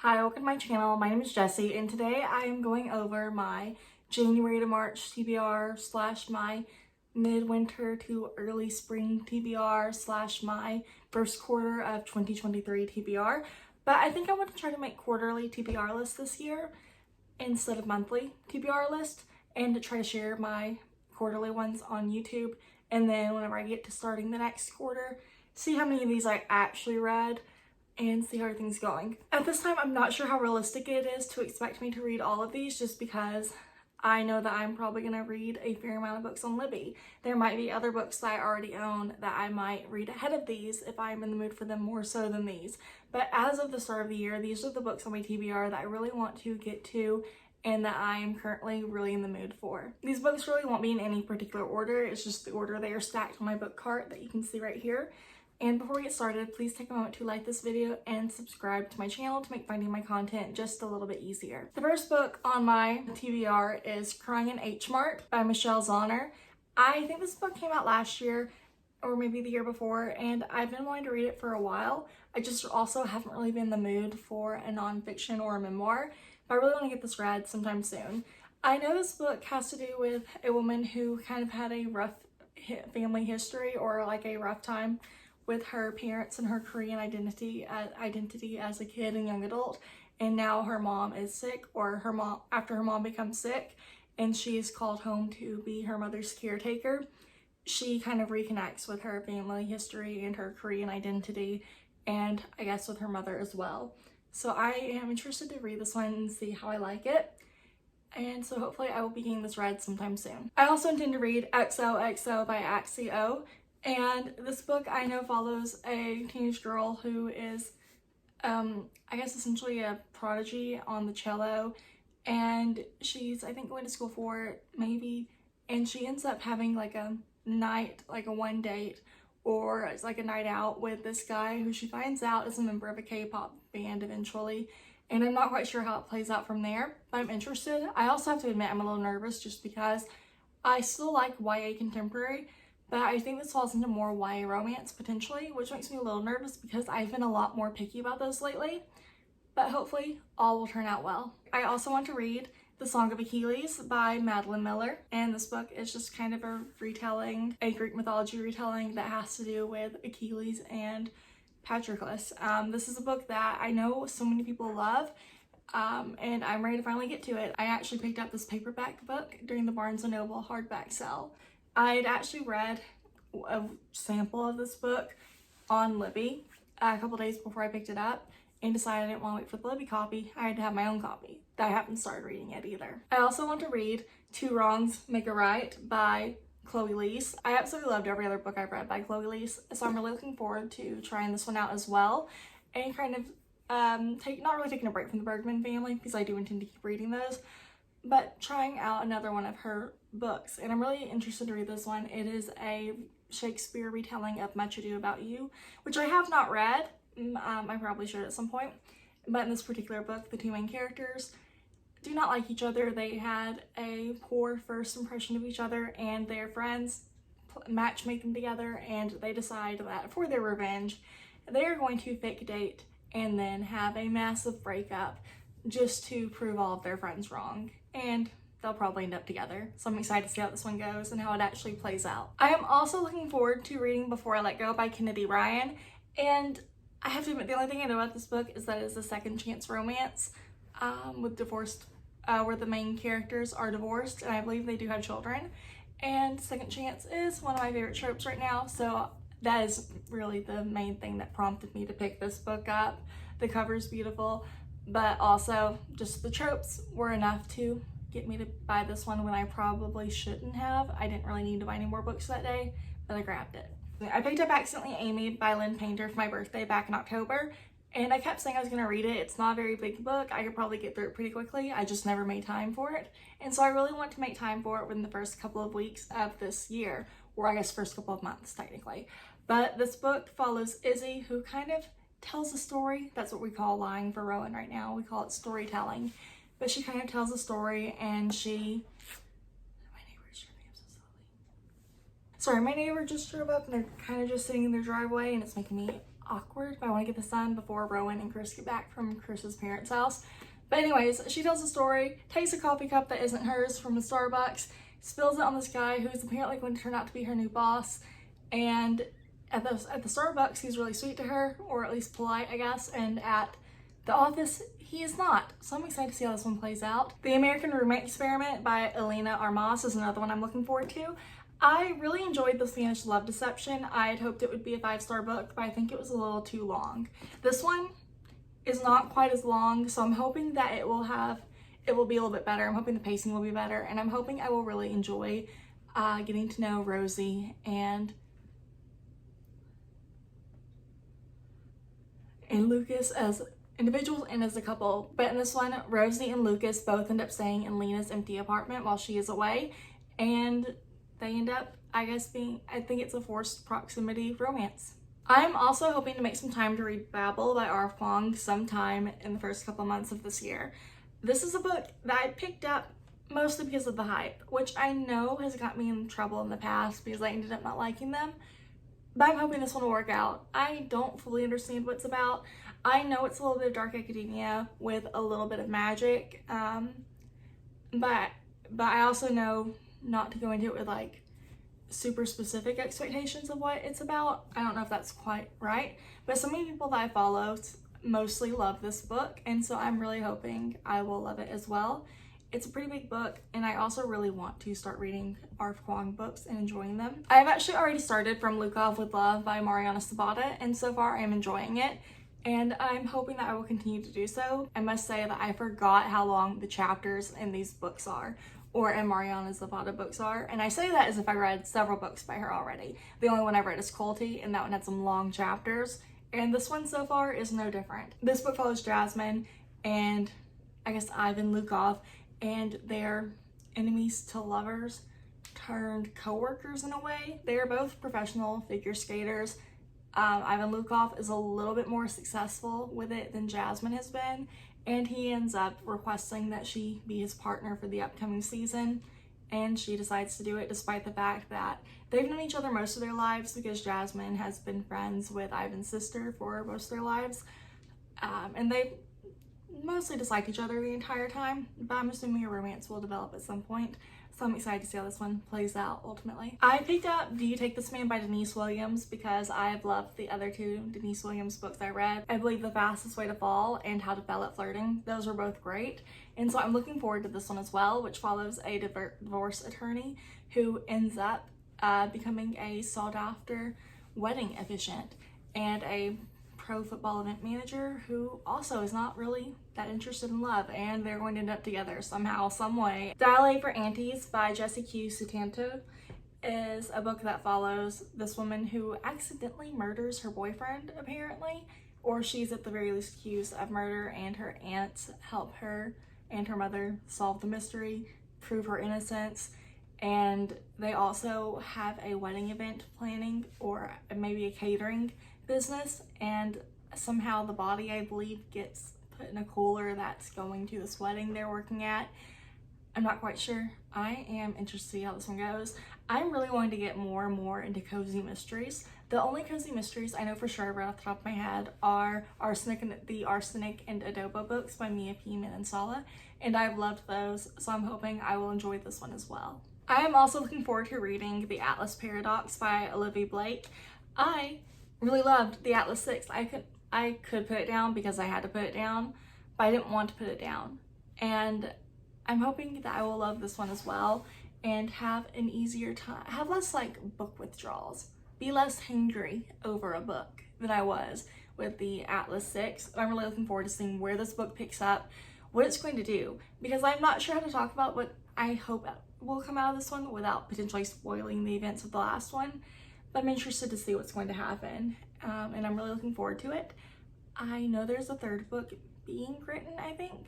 Hi, welcome to my channel. My name is Jessie, and today I am going over my January to March TBR slash my midwinter to early spring TBR slash my first quarter of 2023 TBR. But I think I want to try to make quarterly TBR lists this year instead of monthly TBR list, and to try to share my quarterly ones on YouTube. And then whenever I get to starting the next quarter, see how many of these I actually read and see how everything's going. At this time, I'm not sure how realistic it is to expect me to read all of these, just because I know that I'm probably gonna read a fair amount of books on Libby. There might be other books that I already own that I might read ahead of these if I'm in the mood for them more so than these. But as of the start of the year, these are the books on my TBR that I really want to get to and that I am currently really in the mood for. These books really won't be in any particular order, it's just the order they are stacked on my book cart that you can see right here. And before we get started, please take a moment to like this video and subscribe to my channel to make finding my content just a little bit easier. The first book on my TBR is Crying in H Mart by Michelle Zauner. I think this book came out last year or maybe the year before, and I've been wanting to read it for a while. I just also haven't really been in the mood for a nonfiction or a memoir, but I really want to get this read sometime soon. I know this book has to do with a woman who kind of had a rough family history, or like a rough time with her parents and her Korean identity as a kid and young adult, and now her mom is sick, or after her mom becomes sick and she's called home to be her mother's caretaker, she kind of reconnects with her family history and her Korean identity, and I guess with her mother as well. So I am interested to read this one and see how I like it. And so hopefully I will be getting this read sometime soon. I also intend to read XOXO by Axio. And this book I know follows a teenage girl who is, I guess essentially a prodigy on the cello, and she's, I think, going to school for it, maybe, and she ends up having like a night, like a one date, or it's like a night out with this guy who she finds out is a member of a K-pop band eventually, and I'm not quite sure how it plays out from there, but I'm interested. I also have to admit I'm a little nervous just because I still like YA contemporary, but I think this falls into more YA romance potentially, which makes me a little nervous because I've been a lot more picky about those lately. But hopefully all will turn out well. I also want to read The Song of Achilles by Madeline Miller. And this book is just kind of a retelling, a Greek mythology retelling that has to do with Achilles and Patroclus. This is a book that I know so many people love. And I'm ready to finally get to it. I actually picked up this paperback book during the Barnes & Noble hardback sale. I'd actually read a sample of this book on Libby a couple days before I picked it up, and decided I didn't want to wait for the Libby copy. I had to have my own copy that I haven't started reading yet either. I also want to read Two Wrongs Make a Right by Chloe Leese. I absolutely loved every other book I've read by Chloe Leese, so I'm really looking forward to trying this one out as well, and kind of not really taking a break from the Bergman family, because I do intend to keep reading those, but trying out another one of her books. And I'm really interested to read this one. It is a Shakespeare retelling of Much Ado About You, which I have not read. I probably should at some point, but in this particular book, the two main characters do not like each other. They had a poor first impression of each other, and their friends matchmake them together, and they decide that for their revenge, they are going to fake date and then have a massive breakup just to prove all of their friends wrong. And they'll probably end up together. So I'm excited to see how this one goes and how it actually plays out. I am also looking forward to reading Before I Let Go by Kennedy Ryan. And I have to admit, the only thing I know about this book is that it's a second chance romance with divorced, where the main characters are divorced, and I believe they do have children. And second chance is one of my favorite tropes right now. So that is really the main thing that prompted me to pick this book up. The cover's beautiful, but also just the tropes were enough to get me to buy this one when I probably shouldn't have. I didn't really need to buy any more books that day, but I grabbed it. I picked up Accidentally Amy by Lynn Painter for my birthday back in October, and I kept saying I was going to read it. It's not a very big book. I could probably get through it pretty quickly. I just never made time for it. And so I really want to make time for it within the first couple of weeks of this year, or I guess first couple of months technically. But this book follows Izzy, who kind of tells a story. That's what we call lying for Rowan right now. We call it storytelling. But she kind of tells a story, and she... My neighbor's driving up so slowly. Sorry, my neighbor just drove up, and they're kind of just sitting in their driveway, and it's making me awkward, but I want to get this done before Rowan and Chris get back from Chris's parents' house. But anyways, she tells a story, takes a coffee cup that isn't hers from the Starbucks, spills it on this guy who's apparently going to turn out to be her new boss, and at the Starbucks, he's really sweet to her, or at least polite, I guess, and at the office, he is not. So I'm excited to see how this one plays out. The American Roommate Experiment by Elena Armas is another one I'm looking forward to. I really enjoyed The Spanish Love Deception. I had hoped it would be a 5-star book, but I think it was a little too long. This one is not quite as long, so I'm hoping that it will be a little bit better. I'm hoping the pacing will be better, and I'm hoping I will really enjoy getting to know Rosie and Lucas as individuals and as a couple. But in this one, Rosie and Lucas both end up staying in Lena's empty apartment while she is away, and they end up, I guess, I think it's a forced proximity romance. I'm also hoping to make some time to read Babel by R. Fong sometime in the first couple months of this year. This is a book that I picked up mostly because of the hype, which I know has got me in trouble in the past because I ended up not liking them. But I'm hoping this one will work out. I don't fully understand what it's about. I know it's a little bit of dark academia with a little bit of magic, but I also know not to go into it with like super specific expectations of what it's about. I don't know if that's quite right, but so many people that I follow mostly love this book, and so I'm really hoping I will love it as well. It's a pretty big book, and I also really want to start reading R.F. Kuang books and enjoying them. I've actually already started From Lukov with Love by Mariana Sabata, and so far I'm enjoying it, and I'm hoping that I will continue to do so. I must say that I forgot how long the chapters in these books are, or in Mariana Zapata books are, and I say that as if I read several books by her already. The only one I've read is Colty, and that one had some long chapters, and this one so far is no different. This book follows Jasmine and I guess Ivan Lukov, and they're enemies to lovers turned co-workers in a way. They are both professional figure skaters. Ivan Lukov is a little bit more successful with it than Jasmine has been, and he ends up requesting that she be his partner for the upcoming season, and she decides to do it despite the fact that they've known each other most of their lives because Jasmine has been friends with Ivan's sister for most of their lives, and they mostly dislike each other the entire time, but I'm assuming a romance will develop at some point, so I'm excited to see how this one plays out ultimately. I picked up Do You Take This Man by Denise Williams because I've loved the other two Denise Williams books I read. I believe The Fastest Way to Fall and How to Fail at Flirting. Those were both great, and so I'm looking forward to this one as well, which follows a divorce attorney who ends up becoming a sought-after wedding officiant and a pro football event manager who also is not really that interested in love, and they're going to end up together somehow, some way. Dial for Aunties by Jessie Q. Sutanto is a book that follows this woman who accidentally murders her boyfriend, apparently, or she's at the very least accused of murder, and her aunts help her and her mother solve the mystery, prove her innocence, and they also have a wedding event planning or maybe a catering business, and somehow the body, I believe, gets put in a cooler that's going to this wedding they're working at. I'm not quite sure. I am interested to see how this one goes. I'm really wanting to get more and more into cozy mysteries. The only cozy mysteries I know for sure right off the top of my head are the Arsenic and Adobo books by Mia P. Manansala, and I've loved those, so I'm hoping I will enjoy this one as well. I am also looking forward to reading The Atlas Paradox by Olivia Blake. I really loved the Atlas 6. I could put it down because I had to put it down, but I didn't want to put it down. And I'm hoping that I will love this one as well and have an easier time, have less like book withdrawals, be less hangry over a book than I was with the Atlas 6. I'm really looking forward to seeing where this book picks up, what it's going to do, because I'm not sure how to talk about what I hope will come out of this one without potentially spoiling the events of the last one. But I'm interested to see what's going to happen, and I'm really looking forward to it. I know there's a third book being written, I think,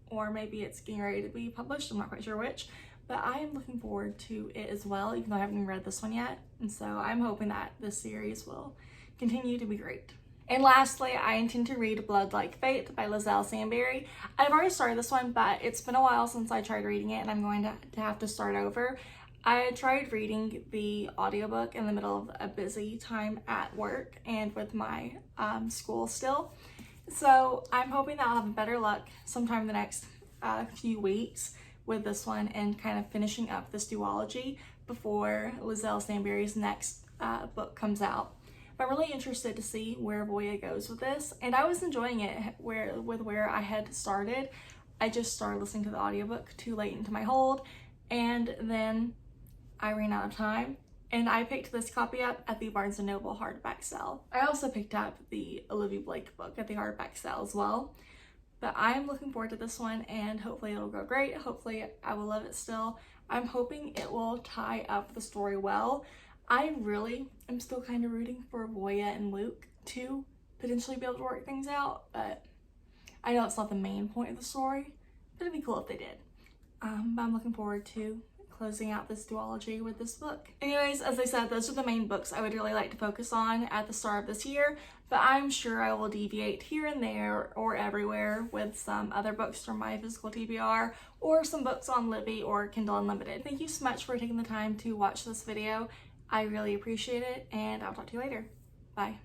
or maybe it's getting ready to be published. I'm not quite sure which, but I am looking forward to it as well, even though I haven't even read this one yet. And so I'm hoping that this series will continue to be great. And lastly, I intend to read Blood Like Fate by Lizelle Samberry. I've already started this one, but it's been a while since I tried reading it, and I'm going to have to start over. I tried reading the audiobook in the middle of a busy time at work and with my school still. So I'm hoping that I'll have better luck sometime in the next few weeks with this one and kind of finishing up this duology before Lizelle Stanberry's next book comes out. But I'm really interested to see where Voya goes with this, and I was enjoying it where I had started. I just started listening to the audiobook too late into my hold, and then I ran out of time, and I picked this copy up at the Barnes & Noble hardback sale. I also picked up the Olivia Blake book at the hardback sale as well. But I'm looking forward to this one, and hopefully it'll go great. Hopefully I will love it still. I'm hoping it will tie up the story well. I really am still kind of rooting for Voya and Luke to potentially be able to work things out, but I know it's not the main point of the story, but it'd be cool if they did. But I'm looking forward to closing out this duology with this book. Anyways, as I said, those are the main books I would really like to focus on at the start of this year, but I'm sure I will deviate here and there or everywhere with some other books from my physical TBR or some books on Libby or Kindle Unlimited. Thank you so much for taking the time to watch this video. I really appreciate it, and I'll talk to you later. Bye.